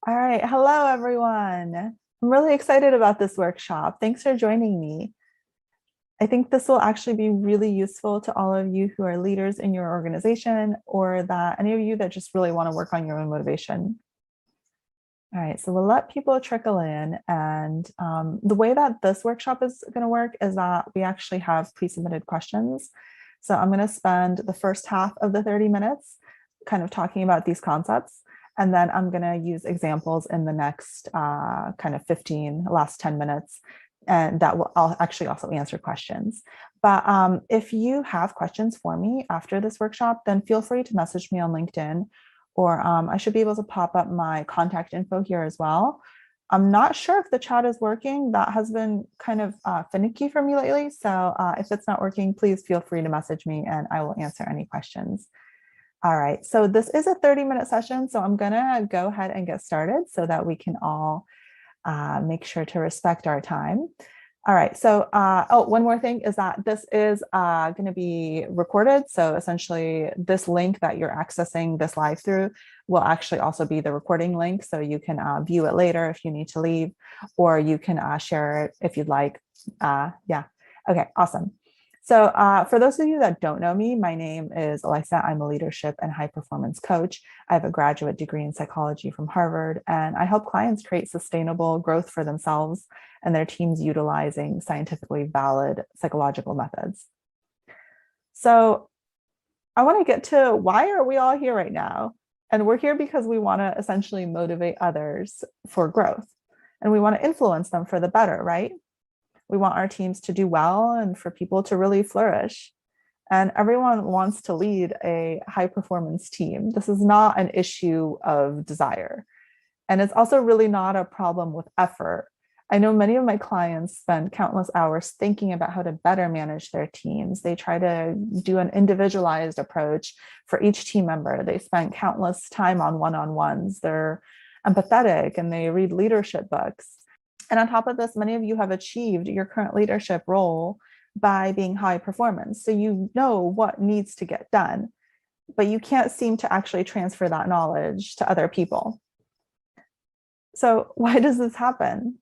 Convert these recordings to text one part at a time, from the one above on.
All right. Hello, everyone. I'm really excited about this workshop. Thanks for joining me. I think this will actually be really useful to all of you who are leaders in your organization or that any of you that just really want to work on your own motivation. All right, so we'll let people trickle in. And the way that this workshop is going to work is that we actually have pre-submitted questions. So I'm going to spend the first half of the 30 minutes kind of talking about these concepts. And then I'm going to use examples in the next kind of last 10 minutes. And I'll actually also answer questions. But if you have questions for me after this workshop, then feel free to message me on LinkedIn, or I should be able to pop up my contact info here as well. I'm not sure if the chat is working. That has been kind of finicky for me lately. So if it's not working, please feel free to message me and I will answer any questions. All right, so this is a 30-minute session. So I'm gonna go ahead and get started so that we can all make sure to respect our time. All right, so one more thing is that this is going to be recorded. So essentially this link that you're accessing this live through will actually also be the recording link. So you can view it later if you need to leave, or you can share it if you'd like. Yeah, okay, awesome. So for those of you that don't know me, my name is Elisa. I'm a leadership and high performance coach. I have a graduate degree in psychology from Harvard, and I help clients create sustainable growth for themselves and their teams utilizing scientifically valid psychological methods. So I want to get to why are we all here right now? And we're here because we want to essentially motivate others for growth, and we want to influence them for the better, right? We want our teams to do well and for people to really flourish. And everyone wants to lead a high performance team. This is not an issue of desire. And it's also really not a problem with effort. I know many of my clients spend countless hours thinking about how to better manage their teams. They try to do an individualized approach for each team member. They spend countless time on one-on-ones. They're empathetic and they read leadership books. And on top of this, many of you have achieved your current leadership role by being high performance. So you know what needs to get done, but you can't seem to actually transfer that knowledge to other people. So why does this happen?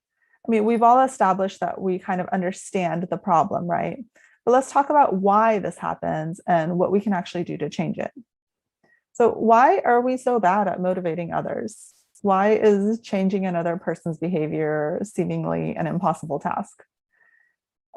I mean, we've all established that we kind of understand the problem, right? But let's talk about why this happens and what we can actually do to change it. So why are we so bad at motivating others? Why is changing another person's behavior seemingly an impossible task?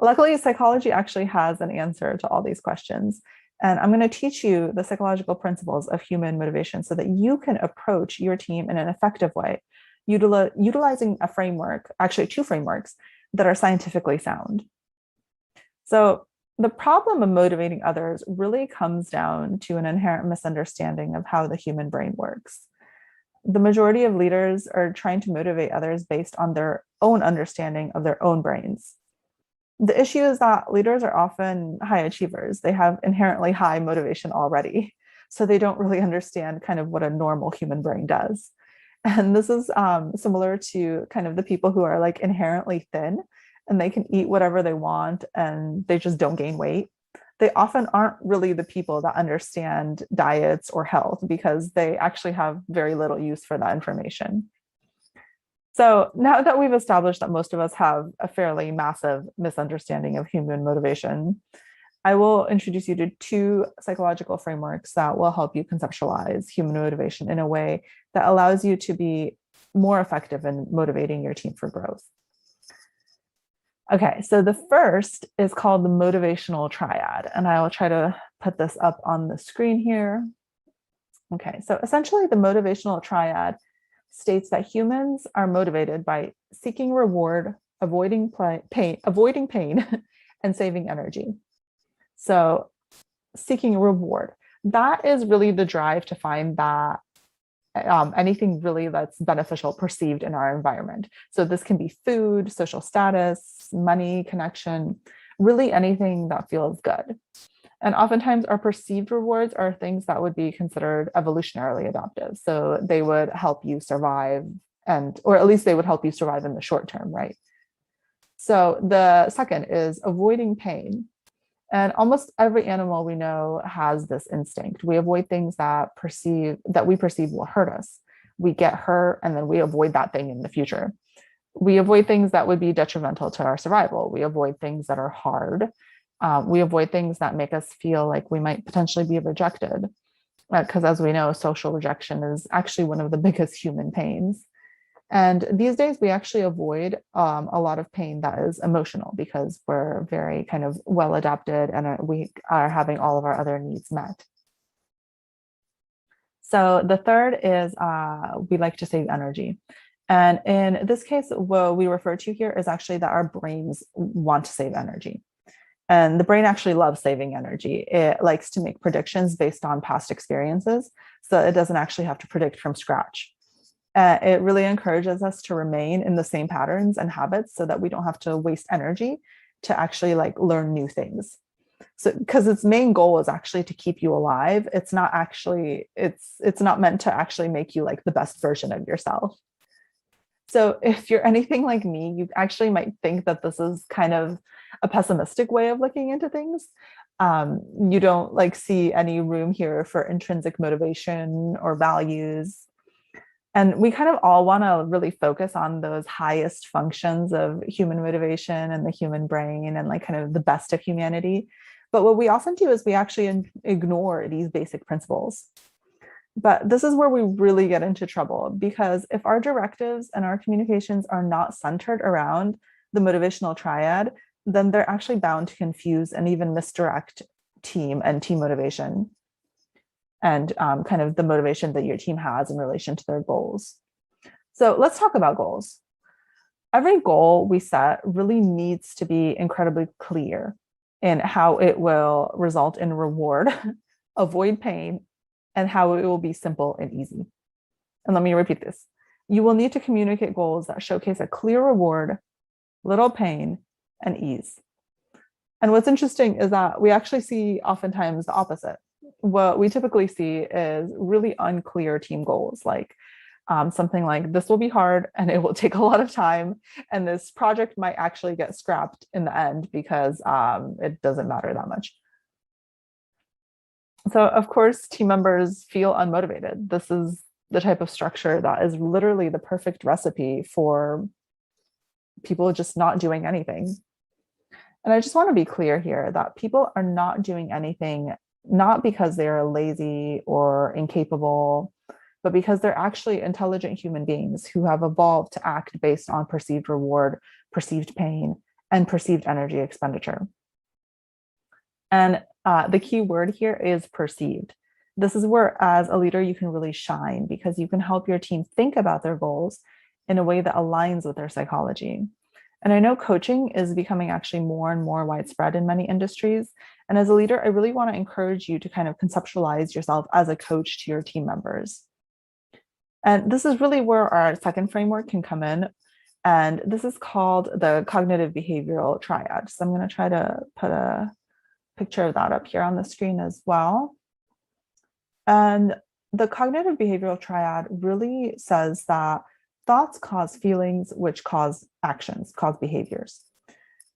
Luckily, psychology actually has an answer to all these questions. And I'm going to teach you the psychological principles of human motivation so that you can approach your team in an effective way, utilizing a framework, actually two frameworks that are scientifically sound. So the problem of motivating others really comes down to an inherent misunderstanding of how the human brain works. The majority of leaders are trying to motivate others based on their own understanding of their own brains. The issue is that leaders are often high achievers. They have inherently high motivation already. So they don't really understand kind of what a normal human brain does. And this is similar to kind of the people who are like inherently thin and they can eat whatever they want and they just don't gain weight. They often aren't really the people that understand diets or health because they actually have very little use for that information. So now that we've established that most of us have a fairly massive misunderstanding of human motivation, I will introduce you to two psychological frameworks that will help you conceptualize human motivation in a way that allows you to be more effective in motivating your team for growth. Okay, so the first is called the motivational triad, and I will try to put this up on the screen here. Okay, so essentially the motivational triad states that humans are motivated by seeking reward, avoiding pain, and saving energy. So seeking reward, that is really the drive to find that anything really that's beneficial perceived in our environment. So this can be food, social status, money, connection, really anything that feels good. And oftentimes our perceived rewards are things that would be considered evolutionarily adaptive. So they would help you survive or at least they would help you survive in the short term, right? So the second is avoiding pain. And almost every animal we know has this instinct. We avoid things that we perceive will hurt us. we get hurt, and then we avoid that thing in the future. We avoid things that would be detrimental to our survival. We avoid things that are hard. We avoid things that make us feel like we might potentially be rejected. Because as we know, social rejection is actually one of the biggest human pains. And these days, we actually avoid a lot of pain that is emotional because we're very kind of well adapted and we are having all of our other needs met. So the third is we like to save energy. And in this case, what we refer to here is actually that our brains want to save energy. And the brain actually loves saving energy. It likes to make predictions based on past experiences, so it doesn't actually have to predict from scratch. It really encourages us to remain in the same patterns and habits so that we don't have to waste energy to actually like learn new things. So because its main goal is actually to keep you alive. It's not meant to actually make you like the best version of yourself. So if you're anything like me, you actually might think that this is kind of a pessimistic way of looking into things. You don't like see any room here for intrinsic motivation or values. And we kind of all want to really focus on those highest functions of human motivation and the human brain and like kind of the best of humanity. But what we often do is we actually ignore these basic principles. But this is where we really get into trouble, because if our directives and our communications are not centered around the motivational triad, then they're actually bound to confuse and even misdirect team and team motivation and kind of the motivation that your team has in relation to their goals. So let's talk about goals. Every goal we set really needs to be incredibly clear in how it will result in reward, avoid pain, and how it will be simple and easy. And let me repeat this. You will need to communicate goals that showcase a clear reward, little pain, and ease. And what's interesting is that we actually see oftentimes the opposite. What we typically see is really unclear team goals, like something like this will be hard and it will take a lot of time. And this project might actually get scrapped in the end because it doesn't matter that much. So of course, team members feel unmotivated. This is the type of structure that is literally the perfect recipe for people just not doing anything. And I just want to be clear here that people are not doing anything, not because they are lazy or incapable, but because they're actually intelligent human beings who have evolved to act based on perceived reward, perceived pain, and perceived energy expenditure. And the key word here is perceived. This is where, as a leader, you can really shine because you can help your team think about their goals in a way that aligns with their psychology. And I know coaching is becoming actually more and more widespread in many industries. And as a leader, I really want to encourage you to kind of conceptualize yourself as a coach to your team members. And this is really where our second framework can come in. And this is called the cognitive behavioral triad. So I'm going to try to put a picture of that up here on the screen as well. And the cognitive behavioral triad really says that thoughts cause feelings, which cause actions, cause behaviors.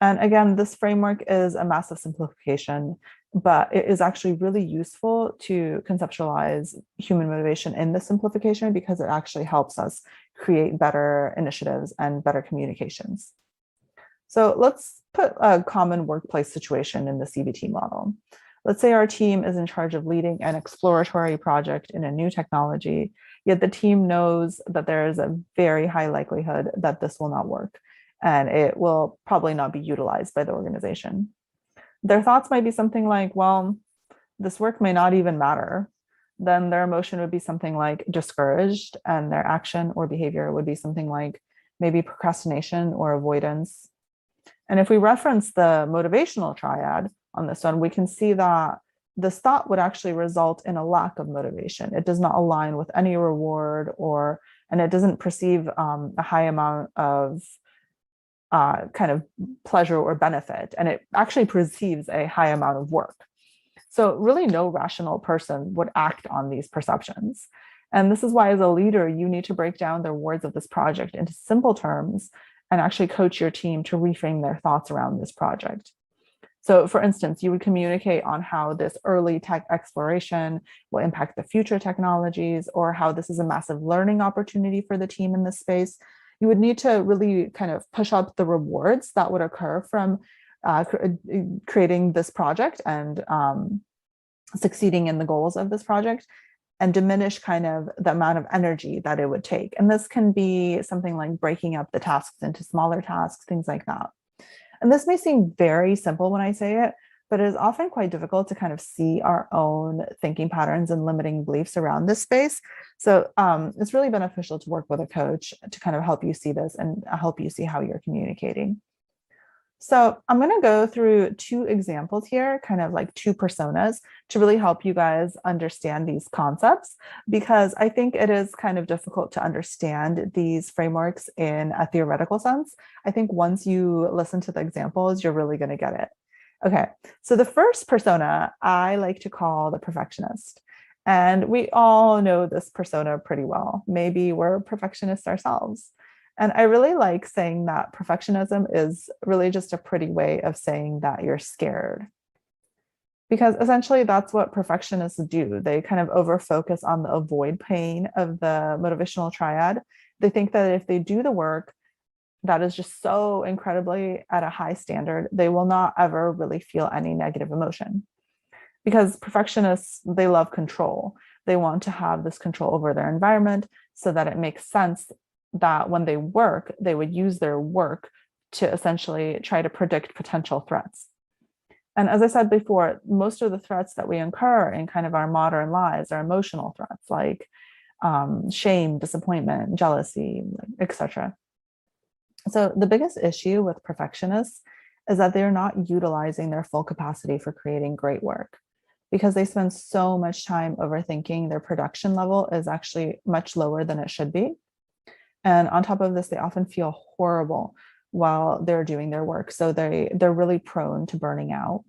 And again, this framework is a massive simplification, but it is actually really useful to conceptualize human motivation in this simplification because it actually helps us create better initiatives and better communications. So let's put a common workplace situation in the CBT model. Let's say our team is in charge of leading an exploratory project in a new technology, yet the team knows that there is a very high likelihood that this will not work, and it will probably not be utilized by the organization. Their thoughts might be something like, well, this work may not even matter. Then their emotion would be something like discouraged, and their action or behavior would be something like maybe procrastination or avoidance. And if we reference the motivational triad on this one, we can see that this thought would actually result in a lack of motivation. It does not align with any reward and it doesn't perceive a high amount of kind of pleasure or benefit. And it actually perceives a high amount of work. So really no rational person would act on these perceptions. And this is why as a leader, you need to break down the rewards of this project into simple terms and actually coach your team to reframe their thoughts around this project. So for instance, you would communicate on how this early tech exploration will impact the future technologies, or how this is a massive learning opportunity for the team in this space. You would need to really kind of push up the rewards that would occur from creating this project and succeeding in the goals of this project, and diminish kind of the amount of energy that it would take. And this can be something like breaking up the tasks into smaller tasks, things like that. And this may seem very simple when I say it, but it is often quite difficult to kind of see our own thinking patterns and limiting beliefs around this space. So it's really beneficial to work with a coach to kind of help you see this and help you see how you're communicating. So I'm going to go through two examples here, kind of like two personas, to really help you guys understand these concepts, because I think it is kind of difficult to understand these frameworks in a theoretical sense. I think once you listen to the examples, you're really going to get it. Okay, so the first persona I like to call the perfectionist. And we all know this persona pretty well. Maybe we're perfectionists ourselves. And I really like saying that perfectionism is really just a pretty way of saying that you're scared. Because essentially that's what perfectionists do. They kind of over focus on the avoid pain of the motivational triad. They think that if they do the work that is just so incredibly at a high standard, they will not ever really feel any negative emotion. Because perfectionists, they love control. They want to have this control over their environment so that it makes sense that when they work, they would use their work to essentially try to predict potential threats. And as I said before, most of the threats that we incur in kind of our modern lives are emotional threats like shame, disappointment, jealousy, etc. So the biggest issue with perfectionists is that they're not utilizing their full capacity for creating great work, because they spend so much time overthinking. Their production level is actually much lower than it should be. And on top of this, they often feel horrible while they're doing their work. So they're really prone to burning out.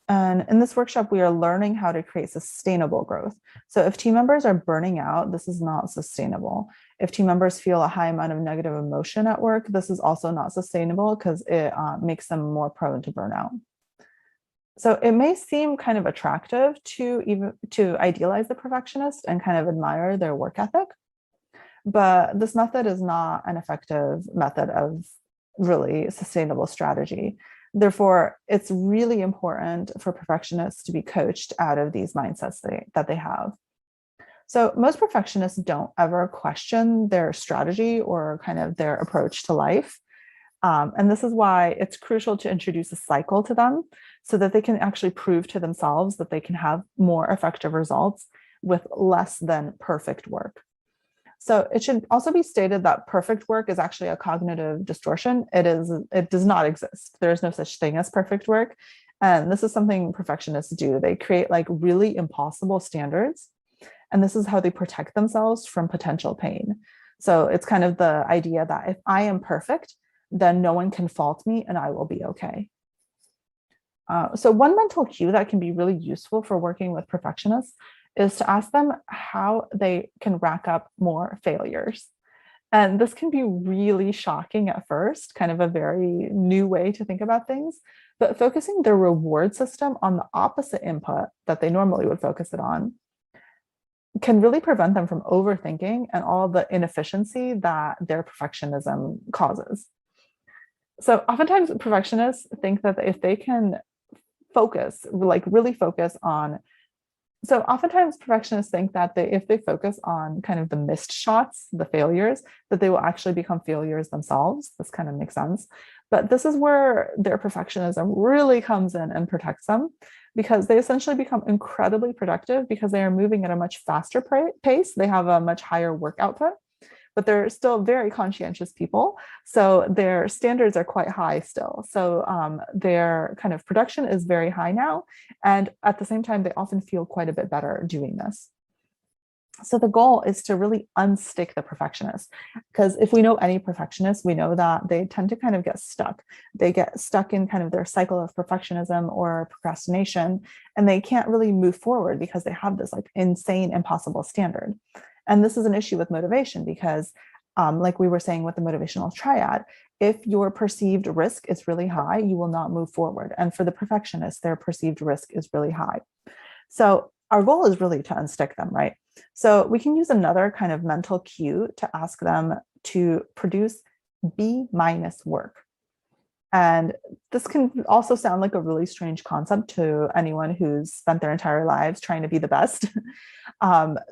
And in this workshop, we are learning how to create sustainable growth. So if team members are burning out, this is not sustainable. If team members feel a high amount of negative emotion at work, this is also not sustainable, because it makes them more prone to burnout. So it may seem kind of attractive to idealize the perfectionist and kind of admire their work ethic. But this method is not an effective method of really sustainable strategy. Therefore, it's really important for perfectionists to be coached out of these mindsets that they have. So most perfectionists don't ever question their strategy or kind of their approach to life. And this is why it's crucial to introduce a cycle to them so that they can actually prove to themselves that they can have more effective results with less than perfect work. So it should also be stated that perfect work is actually a cognitive distortion. It does not exist. There is no such thing as perfect work. And this is something perfectionists do. They create like really impossible standards. And this is how they protect themselves from potential pain. So it's kind of the idea that if I am perfect, then no one can fault me and I will be okay. So one mental cue that can be really useful for working with perfectionists is to ask them how they can rack up more failures. And this can be really shocking at first, kind of a very new way to think about things, but focusing their reward system on the opposite input that they normally would focus it on can really prevent them from overthinking and all the inefficiency that their perfectionism causes. So oftentimes perfectionists think that if they can really focus on So oftentimes perfectionists think that if they focus on kind of the missed shots, the failures, that they will actually become failures themselves. This kind of makes sense. But this is where their perfectionism really comes in and protects them, because they essentially become incredibly productive because they are moving at a much faster pace. They have a much higher work output, but they're still very conscientious people. So their standards are quite high still. So their kind of production is very high now. And at the same time, they often feel quite a bit better doing this. So the goal is to really unstick the perfectionist, because if we know any perfectionist, we know that they tend to kind of get stuck. They get stuck in kind of their cycle of perfectionism or procrastination, and they can't really move forward because they have this like insane, impossible standard. And this is an issue with motivation because like we were saying with the motivational triad, if your perceived risk is really high, you will not move forward. And for the perfectionist, their perceived risk is really high. So our goal is really to unstick them, right? So we can use another kind of mental cue to ask them to produce B minus work. And this can also sound like a really strange concept to anyone who's spent their entire lives trying to be the best.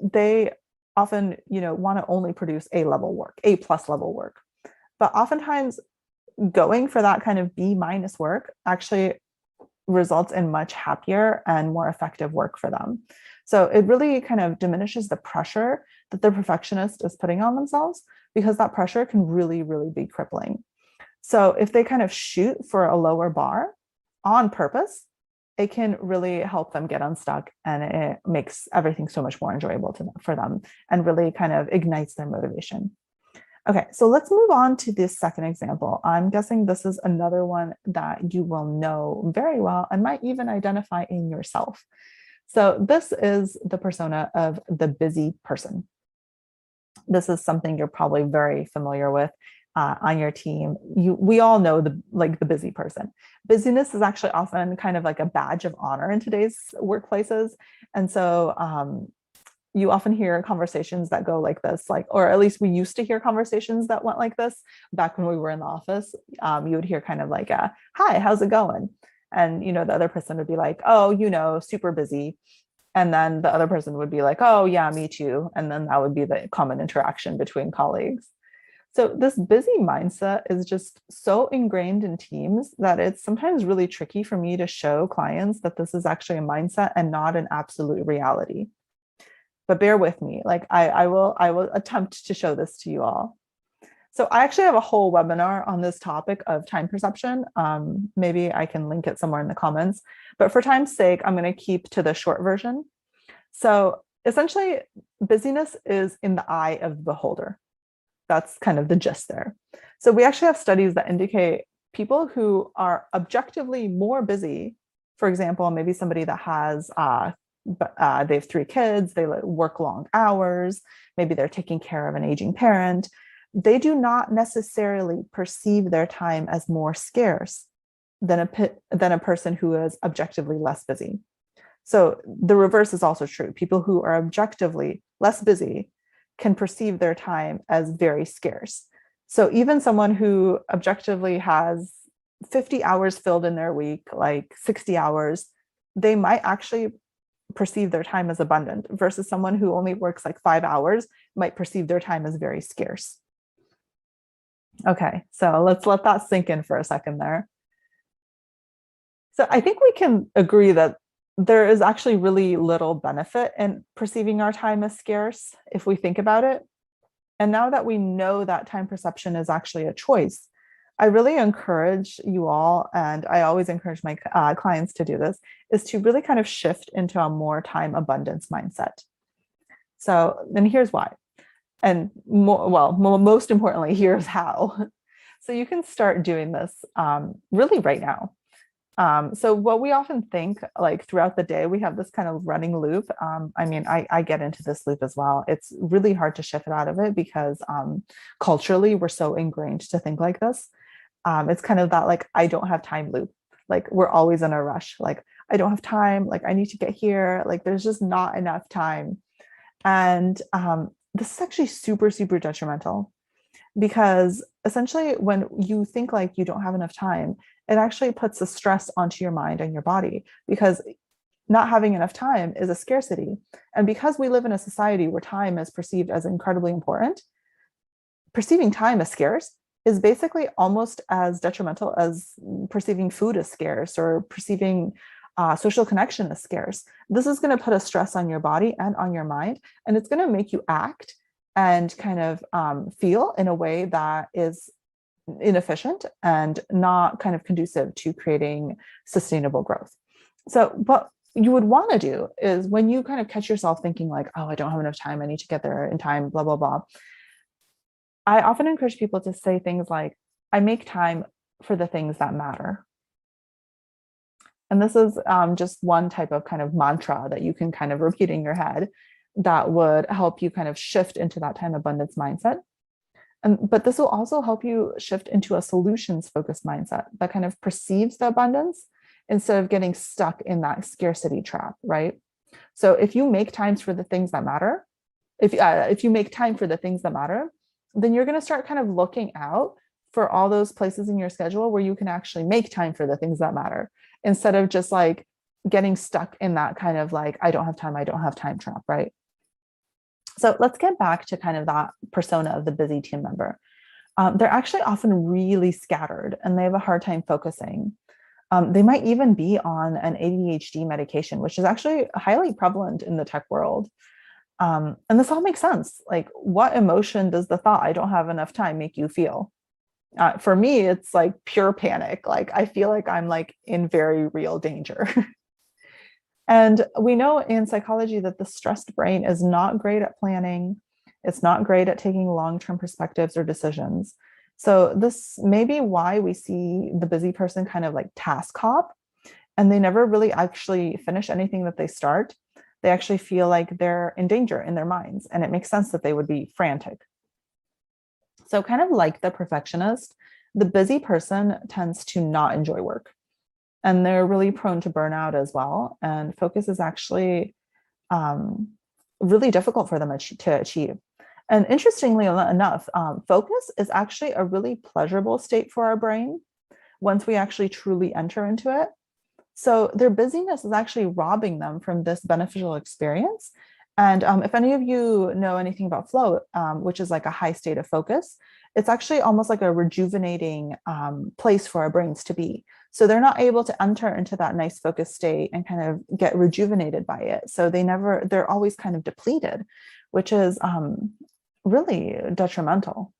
They often, want to only produce A level work, A plus level work. But oftentimes going for that kind of B minus work actually results in much happier and more effective work for them. So it really kind of diminishes the pressure that the perfectionist is putting on themselves, because that pressure can really, really be crippling. So if they kind of shoot for a lower bar on purpose, it can really help them get unstuck, and it makes everything so much more enjoyable for them and really kind of ignites their motivation. Okay, so let's move on to this second example. I'm guessing this is another one that you will know very well and might even identify in yourself. So this is the persona of the busy person. This is something you're probably very familiar with on your team. We all know the busy person. Busyness is actually often kind of like a badge of honor in today's workplaces. And so you often hear conversations that go like this, or at least we used to hear conversations that went like this back when we were in the office. You would hear kind of like, hi, how's it going? And, the other person would be like, oh, super busy. And then the other person would be like, oh, yeah, me too. And then that would be the common interaction between colleagues. So this busy mindset is just so ingrained in teams that it's sometimes really tricky for me to show clients that this is actually a mindset and not an absolute reality. But bear with me, I will attempt to show this to you all. So I actually have a whole webinar on this topic of time perception. Maybe I can link it somewhere in the comments, but for time's sake, I'm going to keep to the short version. So essentially, busyness is in the eye of the beholder. That's kind of the gist there. So we actually have studies that indicate people who are objectively more busy, for example, maybe somebody that has they have 3 kids, they work long hours, maybe they're taking care of an aging parent, they do not necessarily perceive their time as more scarce than a person who is objectively less busy. So the reverse is also true. People who are objectively less busy can perceive their time as very scarce. So even someone who objectively has 50 hours filled in their week, like 60 hours, they might actually perceive their time as abundant, versus someone who only works like 5 hours might perceive their time as very scarce. Okay, so let's let that sink in for a second there. So I think we can agree that there is actually really little benefit in perceiving our time as scarce if we think about it. And now that we know that time perception is actually a choice, I really encourage you all, and I always encourage my clients to do this, is to really kind of shift into a more time abundance mindset. So then here's why. And most importantly, here's how. So you can start doing this really right now. So what we often think, like throughout the day, we have this kind of running loop. I get into this loop as well. It's really hard to shift out of it because culturally we're so ingrained to think like this. It's kind of that like, I don't have time loop. Like we're always in a rush. Like I don't have time. Like I need to get here. Like there's just not enough time. And this is actually super, super detrimental, because essentially when you think like you don't have enough time, it actually puts a stress onto your mind and your body, because not having enough time is a scarcity. And because we live in a society where time is perceived as incredibly important, perceiving time as scarce is basically almost as detrimental as perceiving food as scarce or perceiving social connection as scarce. This is going to put a stress on your body and on your mind, and it's going to make you act and kind of feel in a way that is inefficient and not kind of conducive to creating sustainable growth. So what you would want to do is, when you kind of catch yourself thinking like, oh, I don't have enough time, I need to get there in time, blah, blah, blah. I often encourage people to say things like, I make time for the things that matter. And this is just one type of kind of mantra that you can kind of repeat in your head that would help you kind of shift into that time abundance mindset. But this will also help you shift into a solutions focused mindset that kind of perceives the abundance instead of getting stuck in that scarcity trap, right? So if you make times for the things that matter, if you make time for the things that matter, then you're going to start kind of looking out for all those places in your schedule where you can actually make time for the things that matter instead of just like getting stuck in that kind of like, I don't have time trap, right? So let's get back to kind of that persona of the busy team member. They're actually often really scattered and they have a hard time focusing. They might even be on an ADHD medication, which is actually highly prevalent in the tech world. And this all makes sense. Like, what emotion does the thought, I don't have enough time, make you feel? For me, it's like pure panic. Like, I feel like I'm like in very real danger. And we know in psychology that the stressed brain is not great at planning. It's not great at taking long-term perspectives or decisions. So this may be why we see the busy person kind of like task hop, and they never really actually finish anything that they start. They actually feel like they're in danger in their minds, and it makes sense that they would be frantic. So kind of like the perfectionist, the busy person tends to not enjoy work, and they're really prone to burnout as well. And focus is actually um, really difficult for them to achieve. And interestingly enough, focus is actually a really pleasurable state for our brain once we actually truly enter into it. So their busyness is actually robbing them from this beneficial experience. And if any of you know anything about flow, which is like a high state of focus, it's actually almost like a rejuvenating place for our brains to be. So they're not able to enter into that nice focus state and kind of get rejuvenated by it. So they're always kind of depleted, which is really detrimental.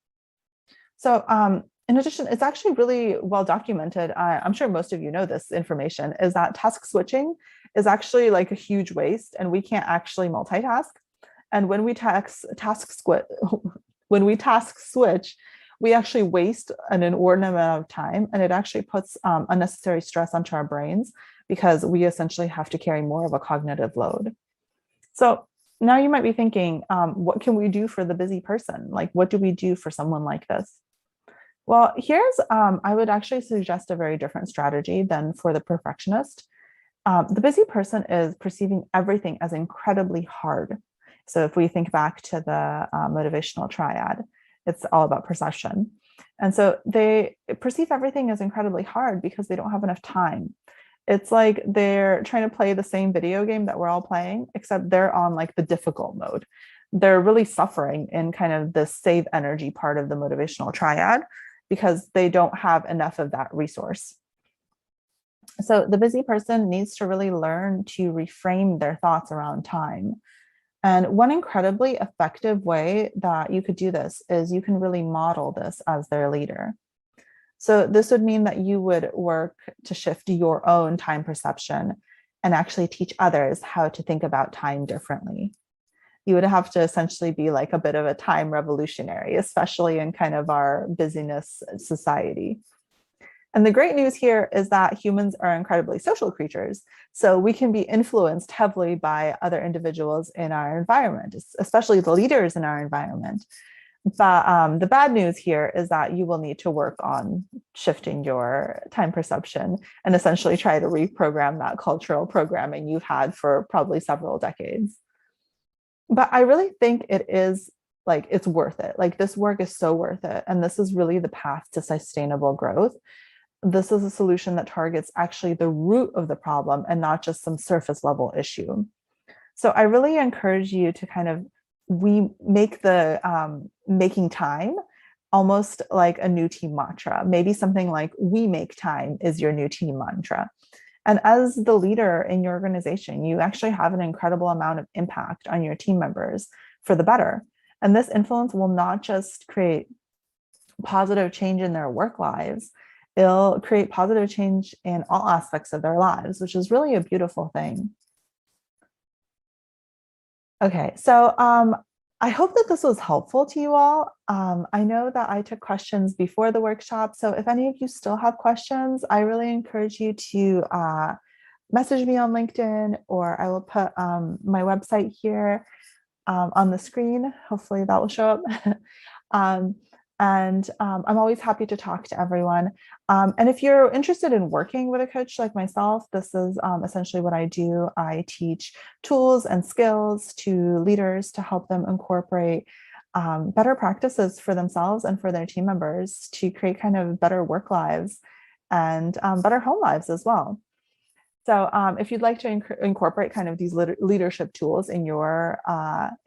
So in addition, it's actually really well documented. I'm sure most of you know this information, is that task switching is actually like a huge waste and we can't actually multitask. And when we when we task switch, we actually waste an inordinate amount of time, and it actually puts unnecessary stress onto our brains because we essentially have to carry more of a cognitive load. So now you might be thinking, what can we do for the busy person? Like, what do we do for someone like this? Well, I would actually suggest a very different strategy than for the perfectionist. The busy person is perceiving everything as incredibly hard. So if we think back to the motivational triad, it's all about perception. And so they perceive everything as incredibly hard because they don't have enough time. It's like they're trying to play the same video game that we're all playing, except they're on like the difficult mode. They're really suffering in kind of the save energy part of the motivational triad because they don't have enough of that resource. So the busy person needs to really learn to reframe their thoughts around time. And one incredibly effective way that you could do this is you can really model this as their leader. So this would mean that you would work to shift your own time perception and actually teach others how to think about time differently. You would have to essentially be like a bit of a time revolutionary, especially in kind of our busyness society. And the great news here is that humans are incredibly social creatures. So we can be influenced heavily by other individuals in our environment, especially the leaders in our environment. But the bad news here is that you will need to work on shifting your time perception and essentially try to reprogram that cultural programming you've had for probably several decades. But I really think it is like, it's worth it. Like, this work is so worth it. And this is really the path to sustainable growth. This is a solution that targets actually the root of the problem and not just some surface level issue. So I really encourage you to kind of, we make the making time almost like a new team mantra. Maybe something like, we make time is your new team mantra. And as the leader in your organization, you actually have an incredible amount of impact on your team members for the better. And this influence will not just create positive change in their work lives, it'll create positive change in all aspects of their lives, which is really a beautiful thing. Okay, so I hope that this was helpful to you all. I know that I took questions before the workshop, so if any of you still have questions, I really encourage you to message me on LinkedIn, or I will put my website here on the screen. Hopefully that will show up. And I'm always happy to talk to everyone. And if you're interested in working with a coach like myself, this is essentially what I do. I teach tools and skills to leaders to help them incorporate better practices for themselves and for their team members to create kind of better work lives and better home lives as well. So if you'd like to incorporate kind of these leadership tools in your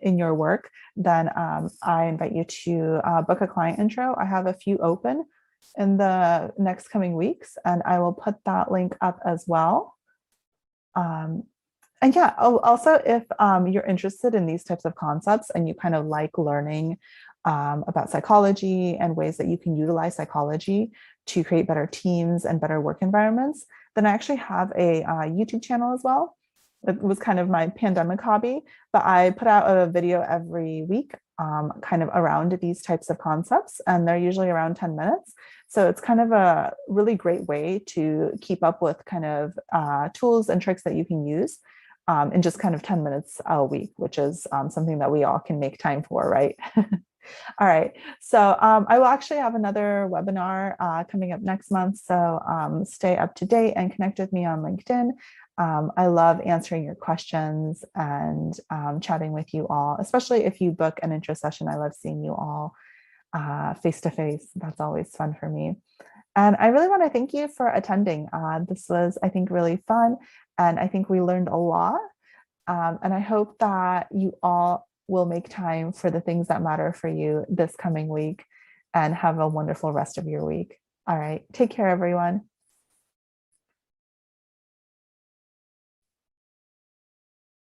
work, then I invite you to book a client intro. I have a few open in the next coming weeks, and I will put that link up as well. And yeah, also if you're interested in these types of concepts and you kind of like learning about psychology and ways that you can utilize psychology to create better teams and better work environments, then I actually have a YouTube channel as well. It was kind of my pandemic hobby, but I put out a video every week kind of around these types of concepts, and they're usually around 10 minutes. So it's kind of a really great way to keep up with kind of tools and tricks that you can use in just kind of 10 minutes a week, which is something that we all can make time for, right? All right. So I will actually have another webinar coming up next month. So stay up to date and connect with me on LinkedIn. I love answering your questions and chatting with you all, especially if you book an intro session. I love seeing you all face to face. That's always fun for me. And I really want to thank you for attending. This was, I think, really fun. And I think we learned a lot. And I hope that you all will make time for the things that matter for you this coming week and have a wonderful rest of your week. All right. Take care, everyone.